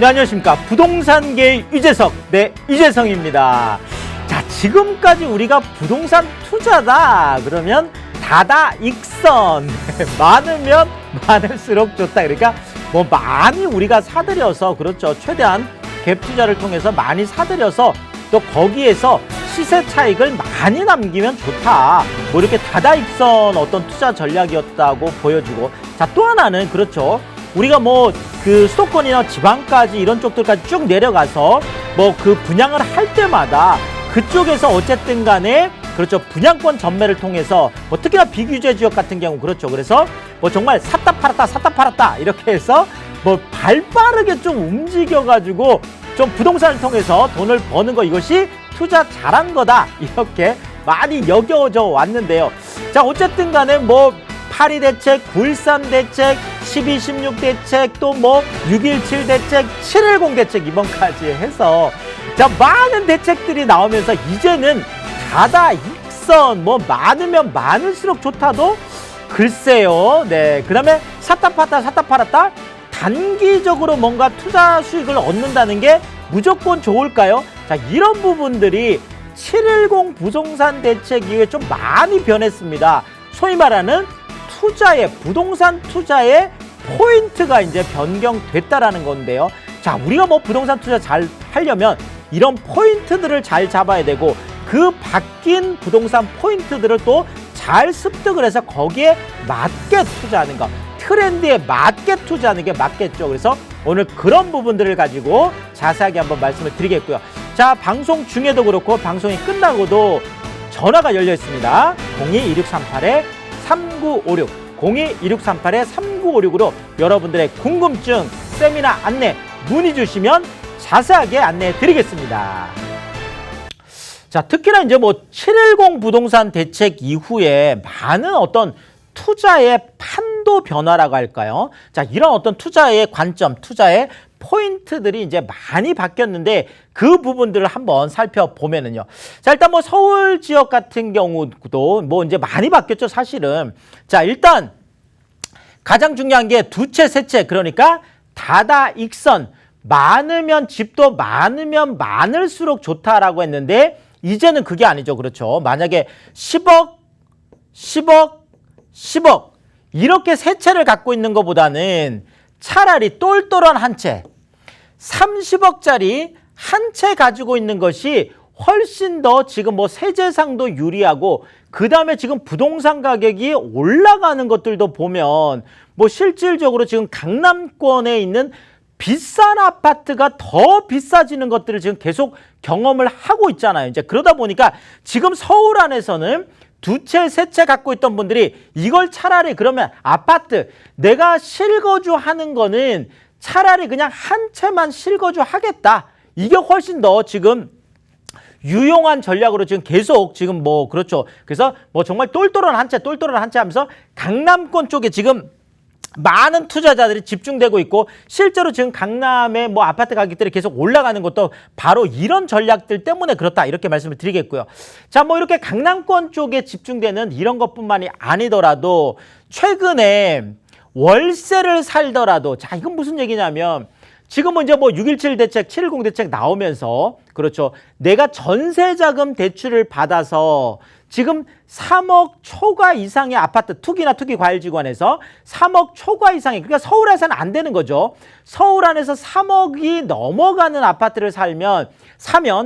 네, 안녕하십니까. 부동산계의 유재석, 네, 유재성입니다. 자, 지금까지 우리가 부동산 투자다 그러면 다다익선 많으면 많을수록 좋다. 그러니까 뭐 많이 우리가 사들여서, 그렇죠, 최대한 갭 투자를 통해서 많이 사들여서 또 거기에서 시세 차익을 많이 남기면 좋다. 뭐 이렇게 다다익선 어떤 투자 전략이었다고 보여주고, 자, 또 하나는 그렇죠, 우리가 뭐 그 수도권이나 지방까지 이런 쪽들까지 쭉 내려가서 뭐 그 분양을 할 때마다 그쪽에서 어쨌든 간에, 그렇죠, 분양권 전매를 통해서 뭐 특히나 비규제 지역 같은 경우, 그렇죠, 그래서 뭐 정말 샀다 팔았다 샀다 팔았다 이렇게 해서 뭐 발빠르게 좀 움직여가지고 좀 부동산을 통해서 돈을 버는 거, 이것이 투자 잘한 거다, 이렇게 많이 여겨져 왔는데요. 자, 어쨌든 간에 뭐 8.2 대책, 9.13 대책, 12, 16 대책, 또 뭐 6.17 대책, 7.10 대책 이번까지 해서, 자, 많은 대책들이 나오면서 이제는 다다익선, 뭐 많으면 많을수록 좋다도 글쎄요. 네, 그 다음에 샀다 팔았다 샀다 팔았다, 단기적으로 뭔가 투자 수익을 얻는다는 게 무조건 좋을까요? 자, 이런 부분들이 7.10 부동산 대책 이후에 좀 많이 변했습니다. 소위 말하는 투자의, 부동산 투자의 포인트가 이제 변경됐다라는 건데요. 자, 우리가 뭐 부동산 투자 잘 하려면 이런 포인트들을 잘 잡아야 되고, 그 바뀐 부동산 포인트들을 또 잘 습득을 해서 거기에 맞게 투자하는 거, 트렌드에 맞게 투자하는 게 맞겠죠. 그래서 오늘 그런 부분들을 가지고 자세하게 한번 말씀을 드리겠고요. 자, 방송 중에도 그렇고 방송이 끝나고도 전화가 열려 있습니다. 02-2638-3956, 02-2638-3956으로 여러분들의 궁금증, 세미나 안내 문의 주시면 자세하게 안내해 드리겠습니다. 자, 특히나 이제 뭐 7.10 부동산 대책 이후에 많은 어떤 투자의 판도 변화라고 할까요? 자, 이런 어떤 투자의 관점, 투자의 포인트들이 이제 많이 바뀌었는데, 그 부분들을 한번 살펴보면은요. 자, 일단 뭐 서울 지역 같은 경우도 뭐 이제 많이 바뀌었죠, 사실은. 자, 일단 가장 중요한 게 두 채, 세 채, 그러니까 다다익선, 많으면, 집도 많으면 많을수록 좋다라고 했는데, 이제는 그게 아니죠. 그렇죠. 만약에 10억, 10억, 10억 이렇게 세 채를 갖고 있는 것보다는 차라리 똘똘한 한 채, 30억짜리 한 채 가지고 있는 것이 훨씬 더 지금 뭐 세제상도 유리하고, 그 다음에 지금 부동산 가격이 올라가는 것들도 보면 뭐 실질적으로 지금 강남권에 있는 비싼 아파트가 더 비싸지는 것들을 지금 계속 경험을 하고 있잖아요. 이제 그러다 보니까 지금 서울 안에서는 두 채, 세 채 갖고 있던 분들이 이걸 차라리, 그러면 아파트 내가 실거주 하는 거는 차라리 그냥 한 채만 실거주 하겠다, 이게 훨씬 더 지금 유용한 전략으로 지금 계속 지금 뭐, 그렇죠, 그래서 뭐 정말 똘똘한 한 채, 똘똘한 한 채 하면서 강남권 쪽에 지금 많은 투자자들이 집중되고 있고, 실제로 지금 강남의 뭐 아파트 가격들이 계속 올라가는 것도 바로 이런 전략들 때문에 그렇다, 이렇게 말씀을 드리겠고요. 자, 뭐 이렇게 강남권 쪽에 집중되는 이런 것뿐만이 아니더라도 최근에 월세를 살더라도, 자, 이건 무슨 얘기냐면 지금은 이제 뭐 6.17 대책, 7.10 대책 나오면서, 그렇죠, 내가 전세자금 대출을 받아서 지금 3억 초과 이상의 아파트, 투기나 투기과열지구간에서 3억 초과 이상의, 그러니까 서울에서는 안 되는 거죠. 서울 안에서 3억이 넘어가는 아파트를 사면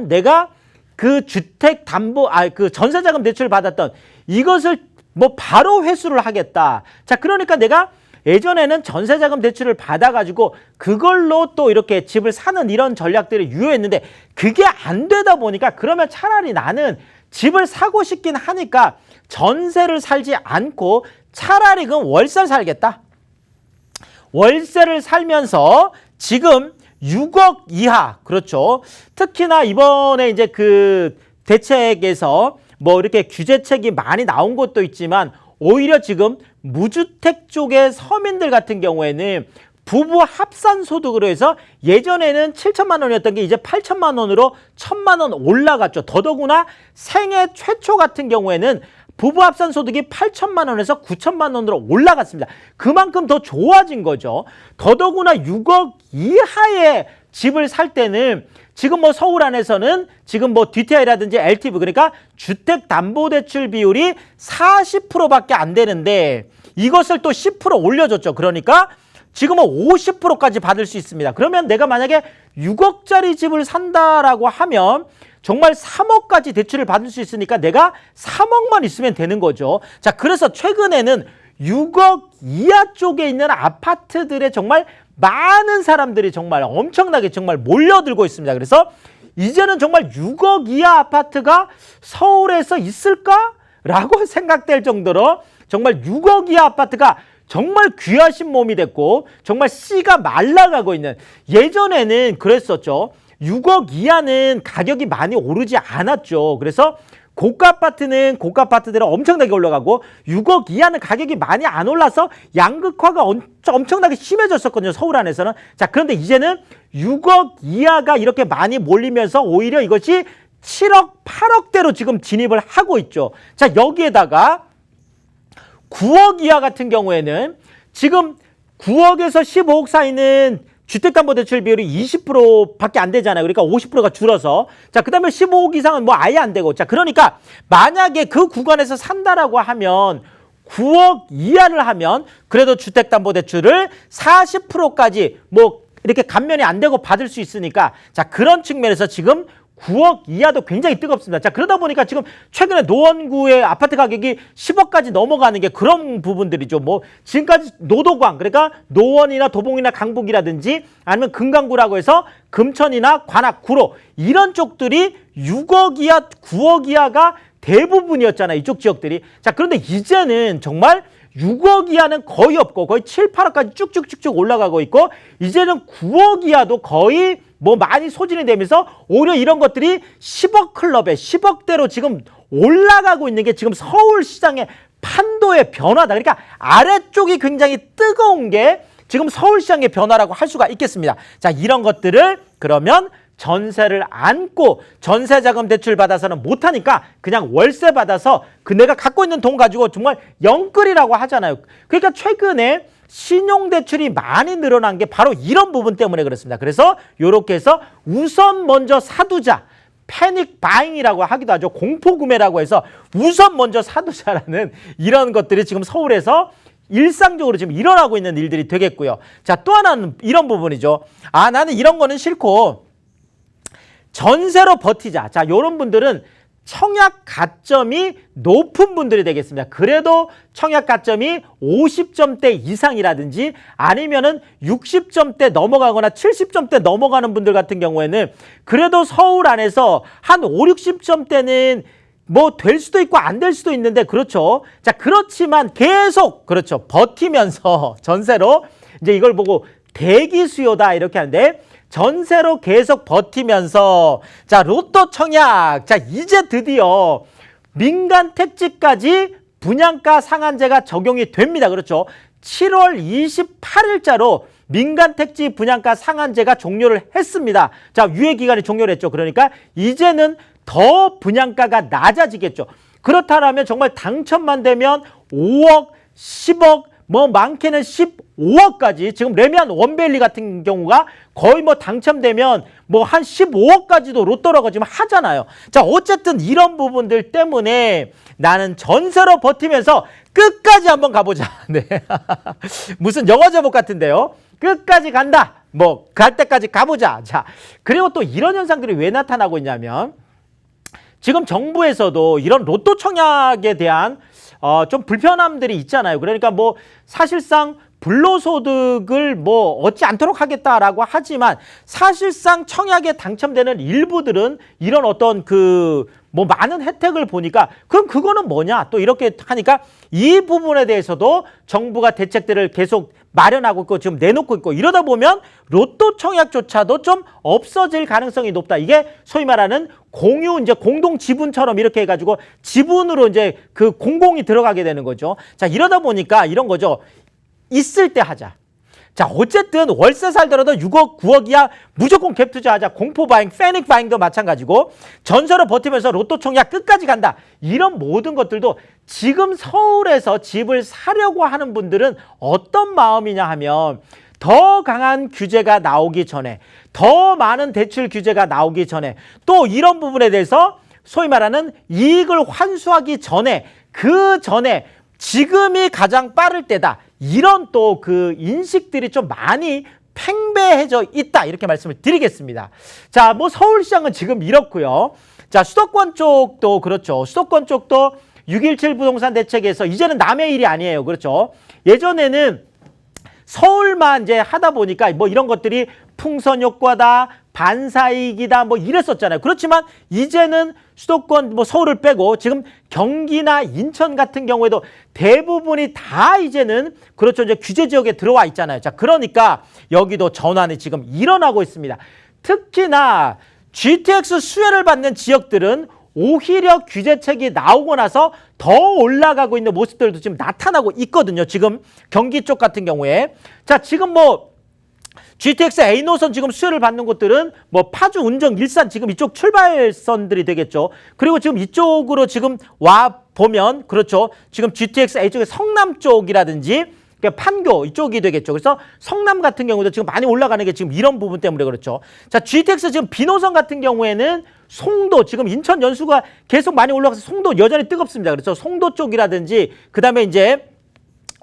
내가 그 주택 담보, 그 전세자금 대출을 받았던 이것을 뭐 바로 회수를 하겠다. 자, 그러니까 내가 예전에는 전세자금 대출을 받아가지고 그걸로 또 이렇게 집을 사는 이런 전략들이 유효했는데, 그게 안 되다 보니까 그러면 차라리 나는 집을 사고 싶긴 하니까 전세를 살지 않고 차라리 그럼 월세를 살겠다. 월세를 살면서 지금 6억 이하, 그렇죠, 특히나 이번에 이제 그 대책에서 뭐 이렇게 규제책이 많이 나온 것도 있지만, 오히려 지금 무주택 쪽의 서민들 같은 경우에는 부부 합산 소득으로 해서 예전에는 7천만 원이었던 게 이제 8천만 원으로 1,000만 원 올라갔죠. 더더구나 생애 최초 같은 경우에는 부부 합산 소득이 8천만 원에서 9천만 원으로 올라갔습니다. 그만큼 더 좋아진 거죠. 더더구나 6억 이하의 집을 살 때는 지금 뭐 서울 안에서는 지금 뭐 DTI라든지 LTV 그러니까 주택담보대출 비율이 40%밖에 안 되는데 이것을 또 10% 올려줬죠. 그러니까 지금은 50%까지 받을 수 있습니다. 그러면 내가 만약에 6억짜리 집을 산다라고 하면 정말 3억까지 대출을 받을 수 있으니까 내가 3억만 있으면 되는 거죠. 자, 그래서 최근에는 6억 이하 쪽에 있는 아파트들에 정말 많은 사람들이 정말 엄청나게 정말 몰려들고 있습니다. 그래서 이제는 정말 6억 이하 아파트가 서울에서 있을까라고 생각될 정도로 정말 6억 이하 아파트가 정말 귀하신 몸이 됐고 정말 씨가 말라가고 있는, 예전에는 그랬었죠. 6억 이하는 가격이 많이 오르지 않았죠. 그래서 고가 아파트는 고가 아파트대로 엄청나게 올라가고 6억 이하는 가격이 많이 안 올라서 양극화가 엄청나게 심해졌었거든요. 서울 안에서는. 자, 그런데 이제는 6억 이하가 이렇게 많이 몰리면서 오히려 이것이 7억, 8억대로 지금 진입을 하고 있죠. 자, 여기에다가 9억 이하 같은 경우에는 지금 9억에서 15억 사이는 주택담보대출 비율이 20%밖에 안 되잖아요. 그러니까 50%가 줄어서. 자, 그 다음에 15억 이상은 뭐 아예 안 되고. 자, 그러니까 만약에 그 구간에서 산다라고 하면 9억 이하를 하면 그래도 주택담보대출을 40%까지 뭐 이렇게 감면이 안 되고 받을 수 있으니까, 자, 그런 측면에서 지금 9억 이하도 굉장히 뜨겁습니다. 자, 그러다 보니까 지금 최근에 노원구의 아파트 가격이 10억까지 넘어가는 게 그런 부분들이죠. 뭐 지금까지 노도광, 그러니까 노원이나 도봉이나 강북이라든지 아니면 금강구라고 해서 금천이나 관악, 구로 이런 쪽들이 6억 이하, 9억 이하가 대부분이었잖아요. 이쪽 지역들이. 자, 그런데 이제는 정말 6억 이하는 거의 없고 거의 7, 8억까지 쭉쭉쭉쭉 올라가고 있고 이제는 9억 이하도 거의 뭐 많이 소진이 되면서 오히려 이런 것들이 10억 클럽에 10억대로 지금 올라가고 있는 게 지금 서울시장의 판도의 변화다. 그러니까 아래쪽이 굉장히 뜨거운 게 지금 서울시장의 변화라고 할 수가 있겠습니다. 자, 이런 것들을 그러면 전세를 안고 전세자금 대출 받아서는 못하니까 그냥 월세 받아서 그 내가 갖고 있는 돈 가지고 정말 영끌이라고 하잖아요. 그러니까 최근에 신용대출이 많이 늘어난 게 바로 이런 부분 때문에 그렇습니다. 그래서 이렇게 해서 우선 먼저 사두자, 패닉 바잉이라고 하기도 하죠. 공포구매라고 해서 우선 먼저 사두자라는 이런 것들이 지금 서울에서 일상적으로 지금 일어나고 있는 일들이 되겠고요. 자, 또 하나는 이런 부분이죠. 아, 나는 이런 거는 싫고 전세로 버티자. 자, 이런 분들은 청약 가점이 높은 분들이 되겠습니다. 그래도 청약 가점이 50점대 이상이라든지 아니면은 60점대 넘어가거나 70점대 넘어가는 분들 같은 경우에는 그래도 서울 안에서 한 5, 60점대는 뭐 될 수도 있고 안 될 수도 있는데, 그렇죠. 자, 그렇지만 계속 그렇죠. 버티면서 전세로 이제 이걸 보고 대기 수요다 이렇게 하는데, 전세로 계속 버티면서 자, 로또 청약, 자, 이제 드디어 민간 택지까지 분양가 상한제가 적용이 됩니다. 그렇죠. 7월 28일자로 민간 택지 분양가 상한제가 종료를 했습니다. 자, 유예 기간이 종료를 했죠. 그러니까 이제는 더 분양가가 낮아지겠죠. 그렇다면 정말 당첨만 되면 5억, 10억, 뭐 많게는 15억까지, 지금 레미안 원밸리 같은 경우가 거의 뭐 당첨되면 뭐 한 15억까지도 로또라고 지금 하잖아요. 자, 어쨌든 이런 부분들 때문에 나는 전세로 버티면서 끝까지 한번 가보자. 네. 무슨 영화 제목 같은데요. 끝까지 간다. 뭐 갈 때까지 가보자. 자, 그리고 또 이런 현상들이 왜 나타나고 있냐면 지금 정부에서도 이런 로또 청약에 대한 좀 불편함들이 있잖아요. 그러니까 뭐 사실상 불로소득을 뭐 얻지 않도록 하겠다라고 하지만 사실상 청약에 당첨되는 일부들은 이런 어떤 그 뭐 많은 혜택을 보니까 그럼 그거는 뭐냐 또 이렇게 하니까 이 부분에 대해서도 정부가 대책들을 계속 마련하고 있고 지금 내놓고 있고, 이러다 보면 로또 청약조차도 좀 없어질 가능성이 높다. 이게 소위 말하는 공유 이제 공동 지분처럼 이렇게 해가지고 지분으로 이제 그 공공이 들어가게 되는 거죠. 자, 이러다 보니까 이런 거죠. 있을 때 하자. 자, 어쨌든 월세 살더라도 6억, 9억 이하 무조건 갭 투자하자. 공포 바잉, 패닉 바잉도 마찬가지고 전세로 버티면서 로또 청약 끝까지 간다. 이런 모든 것들도 지금 서울에서 집을 사려고 하는 분들은 어떤 마음이냐 하면 더 강한 규제가 나오기 전에, 더 많은 대출 규제가 나오기 전에, 또 이런 부분에 대해서 소위 말하는 이익을 환수하기 전에, 그 전에 지금이 가장 빠를 때다. 이런 또 그 인식들이 좀 많이 팽배해져 있다. 이렇게 말씀을 드리겠습니다. 자, 뭐 서울시장은 지금 이렇고요. 자, 수도권 쪽도 그렇죠. 수도권 쪽도 6.17 부동산 대책에서 이제는 남의 일이 아니에요. 그렇죠. 예전에는 서울만 이제 하다 보니까 뭐 이런 것들이 풍선 효과다, 반사이익이다, 뭐 이랬었잖아요. 그렇지만 이제는 수도권 뭐 서울을 빼고 지금 경기나 인천 같은 경우에도 대부분이 다 이제는 그렇죠. 이제 규제 지역에 들어와 있잖아요. 자, 그러니까 여기도 전환이 지금 일어나고 있습니다. 특히나 GTX 수혜를 받는 지역들은 오히려 규제책이 나오고 나서 더 올라가고 있는 모습들도 지금 나타나고 있거든요. 지금 경기 쪽 같은 경우에. 자, 지금 뭐 GTX A 노선 지금 수혜를 받는 곳들은 뭐 파주, 운정, 일산 지금 이쪽 출발선들이 되겠죠. 그리고 지금 이쪽으로 지금 와 보면 그렇죠. 지금 GTX A 쪽에 성남 쪽이라든지 그러니까 판교 이쪽이 되겠죠. 그래서 성남 같은 경우도 지금 많이 올라가는 게 지금 이런 부분 때문에 그렇죠. 자, GTX 지금 B노선 같은 경우에는 송도 지금 인천 연수가 계속 많이 올라가서 송도 여전히 뜨겁습니다. 그래서 송도 쪽이라든지 그다음에 이제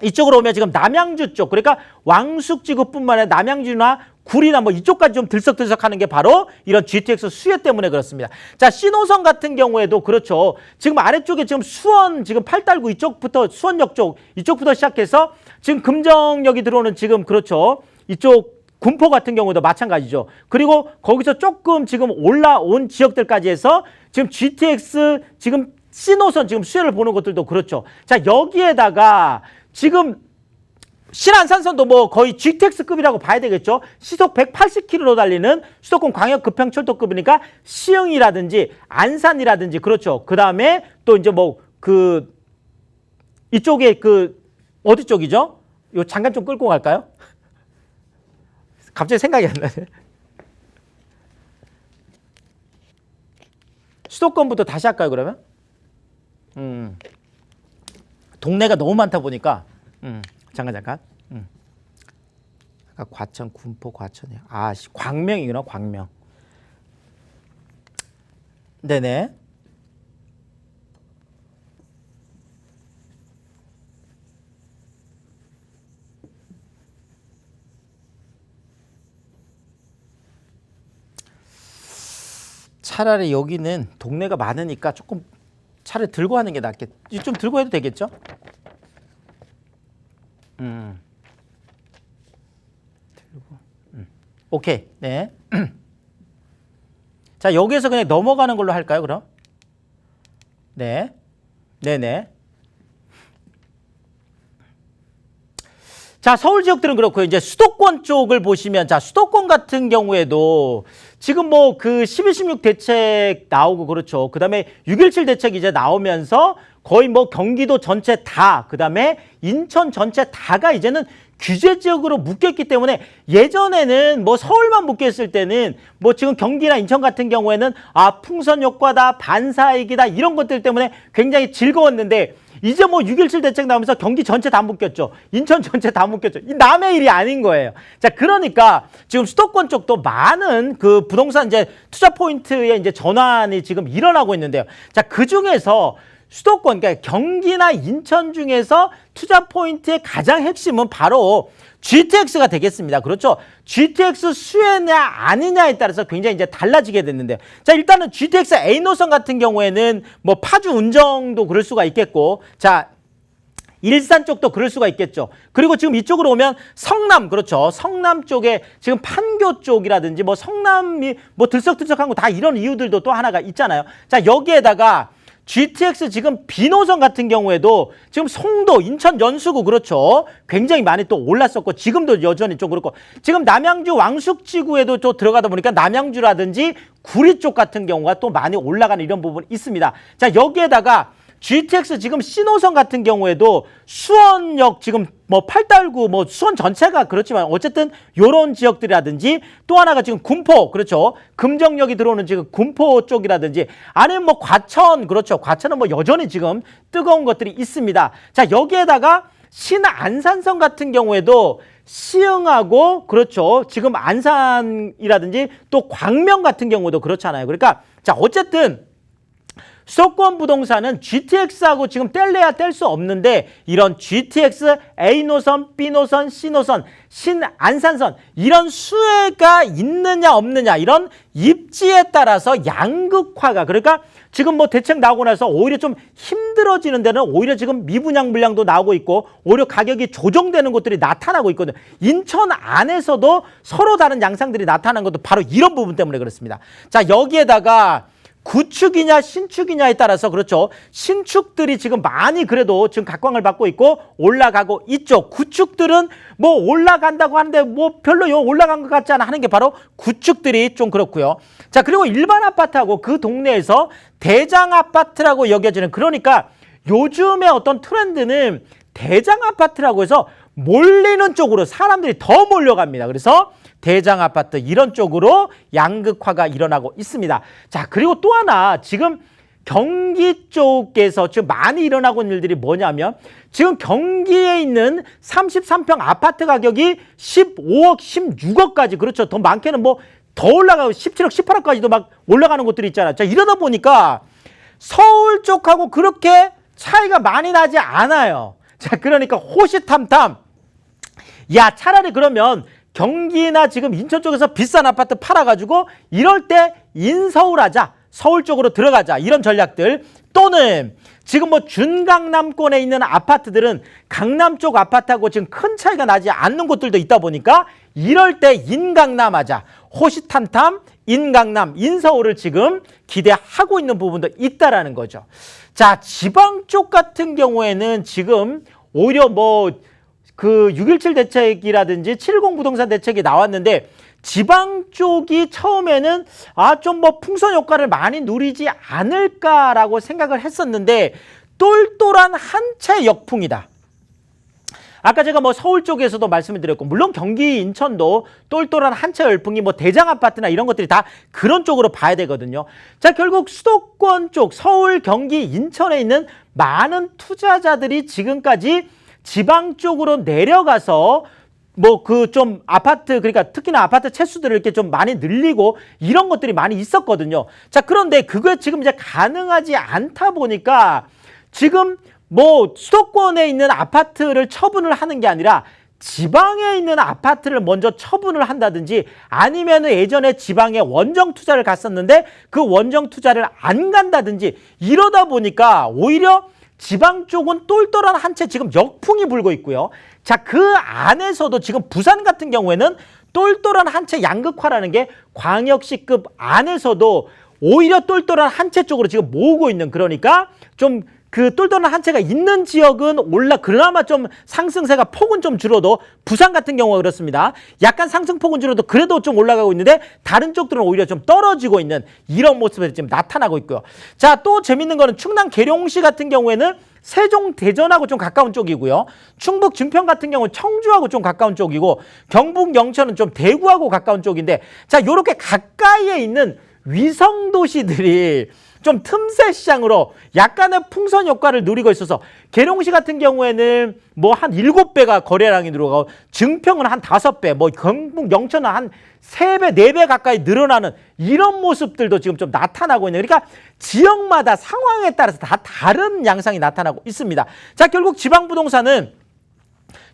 이쪽으로 오면 지금 남양주 쪽 그러니까 왕숙지구뿐만 아니라 남양주나 구리나 뭐 이쪽까지 좀 들썩들썩하는 게 바로 이런 GTX 수혜 때문에 그렇습니다. 자, C노선 같은 경우에도 그렇죠. 지금 아래쪽에 지금 수원 지금 팔달구 이쪽부터 수원역 쪽 이쪽부터 시작해서 지금 금정역이 들어오는 지금 그렇죠. 이쪽 군포 같은 경우도 마찬가지죠. 그리고 거기서 조금 지금 올라온 지역들까지 해서 지금 GTX 지금 C노선 지금 수혜를 보는 것들도 그렇죠. 자, 여기에다가 지금 신안산선도 뭐 거의 GTX급이라고 봐야 되겠죠. 시속 180km로 달리는 수도권 광역급행철도급이니까 시흥이라든지 안산이라든지 그렇죠. 그 다음에 또 이제 뭐 그 이쪽에 그 어디 쪽이죠? 요 잠깐 좀 끌고 갈까요? 갑자기 생각이 안 나네. 수도권부터 다시 할까요, 그러면? 동네가 너무 많다 보니까 잠깐 아까 과천 군포 과천이요. 아, 광명이구나. 광명. 네네. 차라리 여기는 동네가 많으니까 조금 차를 들고 하는 게 낫겠. 좀 들고 해도 되겠죠? 들고. 오케이. 네. 자, 여기에서 그냥 넘어가는 걸로 할까요, 그럼? 네. 네네. 자, 서울 지역들은 그렇고요. 이제 수도권 쪽을 보시면, 자, 수도권 같은 경우에도 지금 뭐 그 12, 16 대책 나오고 그렇죠. 그 다음에 6.17 대책 이제 나오면서 거의 뭐 경기도 전체 다, 그 다음에 인천 전체 다가 이제는 규제 지역으로 묶였기 때문에 예전에는 뭐 서울만 묶였을 때는 뭐 지금 경기나 인천 같은 경우에는 아, 풍선 효과다, 반사이익이다 이런 것들 때문에 굉장히 즐거웠는데 이제 뭐 6.17 대책 나오면서 경기 전체 다 묶였죠. 인천 전체 다 묶였죠. 이 남의 일이 아닌 거예요. 자, 그러니까 지금 수도권 쪽도 많은 그 부동산 이제 투자 포인트의 이제 전환이 지금 일어나고 있는데요. 자, 그 중에서 수도권, 그러니까 경기나 인천 중에서 투자 포인트의 가장 핵심은 바로 GTX가 되겠습니다. 그렇죠? GTX 수혜냐 아니냐에 따라서 굉장히 이제 달라지게 됐는데, 자, 일단은 GTX A 노선 같은 경우에는 뭐 파주 운정도 그럴 수가 있겠고, 자, 일산 쪽도 그럴 수가 있겠죠. 그리고 지금 이쪽으로 오면 성남, 그렇죠. 성남 쪽에 지금 판교 쪽이라든지 뭐 성남이 뭐 들썩들썩한 거 다 이런 이유들도 또 하나가 있잖아요. 자, 여기에다가 GTX 지금 B노선 같은 경우에도 지금 송도, 인천 연수구 그렇죠. 굉장히 많이 또 올랐었고 지금도 여전히 좀 그렇고 지금 남양주 왕숙지구에도 또 들어가다 보니까 남양주라든지 구리 쪽 같은 경우가 또 많이 올라가는 이런 부분이 있습니다. 자, 여기에다가 GTX 지금 C노선 같은 경우에도 수원역 지금 뭐 팔달구 뭐 수원 전체가 그렇지만 어쨌든 요런 지역들이라든지 또 하나가 지금 군포 그렇죠. 금정역이 들어오는 지금 군포 쪽이라든지 아니면 뭐 과천 그렇죠. 과천은 뭐 여전히 지금 뜨거운 것들이 있습니다. 자, 여기에다가 신안산선 같은 경우에도 시흥하고 그렇죠. 지금 안산이라든지 또 광명 같은 경우도 그렇잖아요. 그러니까 자 어쨌든 수도권 부동산은 GTX하고 지금 뗄래야 뗄 수 없는데 이런 GTX A노선, B노선, C노선, 신안산선 이런 수혜가 있느냐 없느냐 이런 입지에 따라서 양극화가 그러니까 지금 뭐 대책 나오고 나서 오히려 좀 힘들어지는 데는 오히려 지금 미분양 물량도 나오고 있고 오히려 가격이 조정되는 것들이 나타나고 있거든요. 인천 안에서도 서로 다른 양상들이 나타나는 것도 바로 이런 부분 때문에 그렇습니다. 자 여기에다가 구축이냐 신축이냐에 따라서 그렇죠. 신축들이 지금 많이 그래도 지금 각광을 받고 있고 올라가고 있죠. 구축들은 뭐 올라간다고 하는데 뭐 별로 올라간 것 같지 않아 하는 게 바로 구축들이 좀 그렇고요. 자 그리고 일반 아파트하고 그 동네에서 대장 아파트라고 여겨지는 그러니까 요즘의 어떤 트렌드는 대장 아파트라고 해서 몰리는 쪽으로 사람들이 더 몰려갑니다. 그래서 대장 아파트 이런 쪽으로 양극화가 일어나고 있습니다. 자 그리고 또 하나 지금 경기 쪽에서 지금 많이 일어나고 있는 일들이 뭐냐면 지금 경기에 있는 33평 아파트 가격이 15억, 16억까지 그렇죠. 더 많게는 뭐 더 올라가고 17억, 18억까지도 막 올라가는 곳들이 있잖아요. 자 이러다 보니까 서울 쪽하고 그렇게 차이가 많이 나지 않아요. 자 그러니까 호시탐탐 야 차라리 그러면 경기나 지금 인천 쪽에서 비싼 아파트 팔아가지고 이럴 때 인서울 하자. 서울 쪽으로 들어가자. 이런 전략들 또는 지금 뭐 준강남권에 있는 아파트들은 강남 쪽 아파트하고 지금 큰 차이가 나지 않는 곳들도 있다 보니까 이럴 때 인강남 하자. 호시탐탐 인강남, 인서울을 지금 기대하고 있는 부분도 있다라는 거죠. 자, 지방 쪽 같은 경우에는 지금 오히려 뭐 그 6.17 대책이라든지 7.10 부동산 대책이 나왔는데 지방 쪽이 처음에는 좀 뭐 풍선 효과를 많이 누리지 않을까라고 생각을 했었는데 똘똘한 한 채 역풍이다. 아까 제가 뭐 서울 쪽에서도 말씀을 드렸고 물론 경기 인천도 똘똘한 한 채 열풍이 뭐 대장 아파트나 이런 것들이 다 그런 쪽으로 봐야 되거든요. 자 결국 수도권 쪽 서울 경기 인천에 있는 많은 투자자들이 지금까지 지방 쪽으로 내려가서 뭐 그 좀 아파트 그러니까 특히나 아파트 채수들을 이렇게 좀 많이 늘리고 이런 것들이 많이 있었거든요. 자 그런데 그게 지금 이제 가능하지 않다 보니까 지금 뭐 수도권에 있는 아파트를 처분을 하는 게 아니라 지방에 있는 아파트를 먼저 처분을 한다든지 아니면 예전에 지방에 원정 투자를 갔었는데 그 원정 투자를 안 간다든지 이러다 보니까 오히려 지방 쪽은 똘똘한 한 채 지금 역풍이 불고 있고요. 자, 그 안에서도 지금 부산 같은 경우에는 똘똘한 한 채 양극화라는 게 광역시급 안에서도 오히려 똘똘한 한 채 쪽으로 지금 모으고 있는 그러니까 좀 그 똘똘한 한 채가 있는 지역은 그나마 좀 상승세가 폭은 좀 줄어도 부산 같은 경우가 그렇습니다. 약간 상승폭은 줄어도 그래도 좀 올라가고 있는데 다른 쪽들은 오히려 좀 떨어지고 있는 이런 모습이 지금 나타나고 있고요. 자, 또 재밌는 거는 충남 계룡시 같은 경우에는 세종 대전하고 좀 가까운 쪽이고요. 충북 증평 같은 경우는 청주하고 좀 가까운 쪽이고 경북 영천은 좀 대구하고 가까운 쪽인데 자, 요렇게 가까이에 있는 위성 도시들이 좀 틈새 시장으로 약간의 풍선 효과를 누리고 있어서 계룡시 같은 경우에는 뭐 한 7배가 거래량이 들어가고 증평은 한 5배, 뭐 경북 영천은 한 3배, 4배 가까이 늘어나는 이런 모습들도 지금 좀 나타나고 있는 그러니까 지역마다 상황에 따라서 다 다른 양상이 나타나고 있습니다. 자, 결국 지방부동산은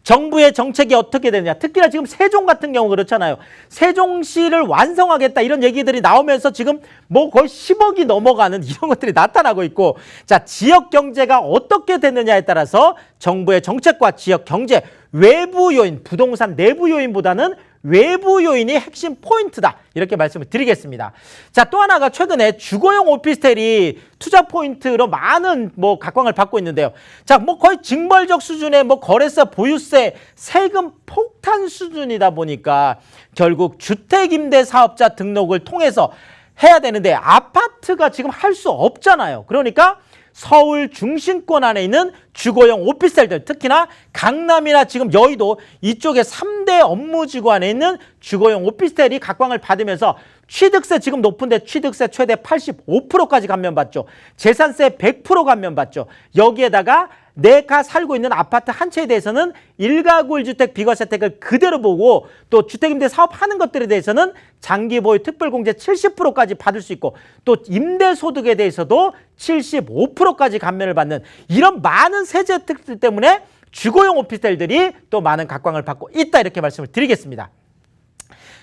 정부의 정책이 어떻게 되느냐. 특히나 지금 세종 같은 경우 그렇잖아요. 세종시를 완성하겠다 이런 얘기들이 나오면서 지금 뭐 거의 10억이 넘어가는 이런 것들이 나타나고 있고 자 지역 경제가 어떻게 되느냐에 따라서 정부의 정책과 지역 경제 외부 요인, 부동산 내부 요인보다는 외부 요인이 핵심 포인트다. 이렇게 말씀을 드리겠습니다. 자, 또 하나가 최근에 주거용 오피스텔이 투자 포인트로 많은 뭐 각광을 받고 있는데요. 자, 뭐 거의 징벌적 수준의 뭐 거래세, 보유세, 세금 폭탄 수준이다 보니까 결국 주택임대사업자 등록을 통해서 해야 되는데 아파트가 지금 할 수 없잖아요. 그러니까 서울 중심권 안에 있는 주거용 오피스텔들 특히나 강남이나 지금 여의도 이쪽에 3대 업무지구 안에 있는 주거용 오피스텔이 각광을 받으면서 취득세 지금 높은데 취득세 최대 85%까지 감면받죠. 재산세 100% 감면받죠. 여기에다가 내가 살고 있는 아파트 한 채에 대해서는 1가구 1주택 비과세 혜택을 그대로 보고 또 주택임대 사업하는 것들에 대해서는 장기보유 특별공제 70%까지 받을 수 있고 또 임대소득에 대해서도 75%까지 감면을 받는 이런 많은 세제 혜택들 때문에 주거용 오피스텔들이 또 많은 각광을 받고 있다 이렇게 말씀을 드리겠습니다.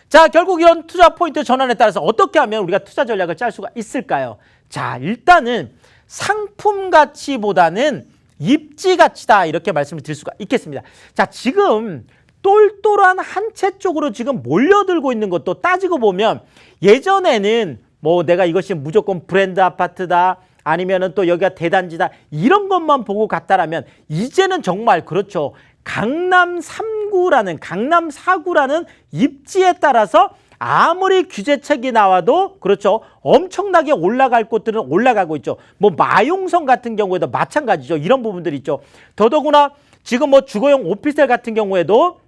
자, 결국 이런 투자 포인트 전환에 따라서 어떻게 하면 우리가 투자 전략을 짤 수가 있을까요? 자, 일단은 상품 가치보다는 입지 가치다 이렇게 말씀을 드릴 수가 있겠습니다. 자, 지금 똘똘한 한 채 쪽으로 지금 몰려들고 있는 것도 따지고 보면 예전에는 뭐 내가 이것이 무조건 브랜드 아파트다 아니면은 또 여기가 대단지다 이런 것만 보고 갔다라면 이제는 정말 그렇죠. 강남 3구라는 강남 4구라는 입지에 따라서 아무리 규제책이 나와도 그렇죠. 엄청나게 올라갈 곳들은 올라가고 있죠. 뭐 마용성 같은 경우에도 마찬가지죠. 이런 부분들이 있죠. 더더구나 지금 뭐 주거용 오피스텔 같은 경우에도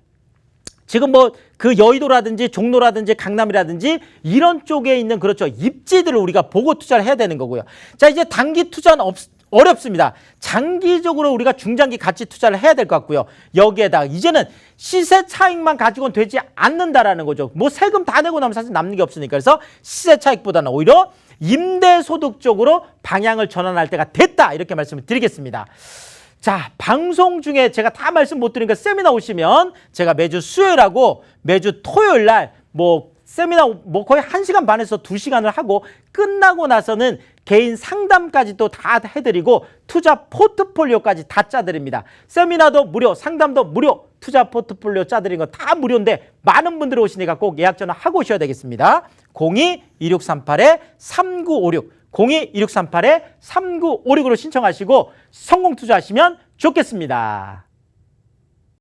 지금 뭐 그 여의도라든지 종로라든지 강남이라든지 이런 쪽에 있는 그렇죠. 입지들을 우리가 보고 투자를 해야 되는 거고요. 자, 이제 단기 투자는 어렵습니다. 장기적으로 우리가 중장기 가치 투자를 해야 될 것 같고요. 여기에다가 이제는 시세 차익만 가지고는 되지 않는다라는 거죠. 뭐 세금 다 내고 나면 사실 남는 게 없으니까. 그래서 시세 차익보다는 오히려 임대소득 쪽으로 방향을 전환할 때가 됐다. 이렇게 말씀을 드리겠습니다. 자, 방송 중에 제가 다 말씀 못 드리니까 세미나 오시면 제가 매주 수요일하고 매주 토요일 날 뭐 세미나 뭐 거의 1시간 반에서 2시간을 하고 끝나고 나서는 개인 상담까지 또 다 해드리고 투자 포트폴리오까지 다 짜드립니다. 세미나도 무료, 상담도 무료, 투자 포트폴리오 짜드리는 거 다 무료인데 많은 분들이 오시니까 꼭 예약 전화하고 오셔야 되겠습니다. 02-2638-3956 02-2638-3956으로 신청하시고 성공 투자하시면 좋겠습니다.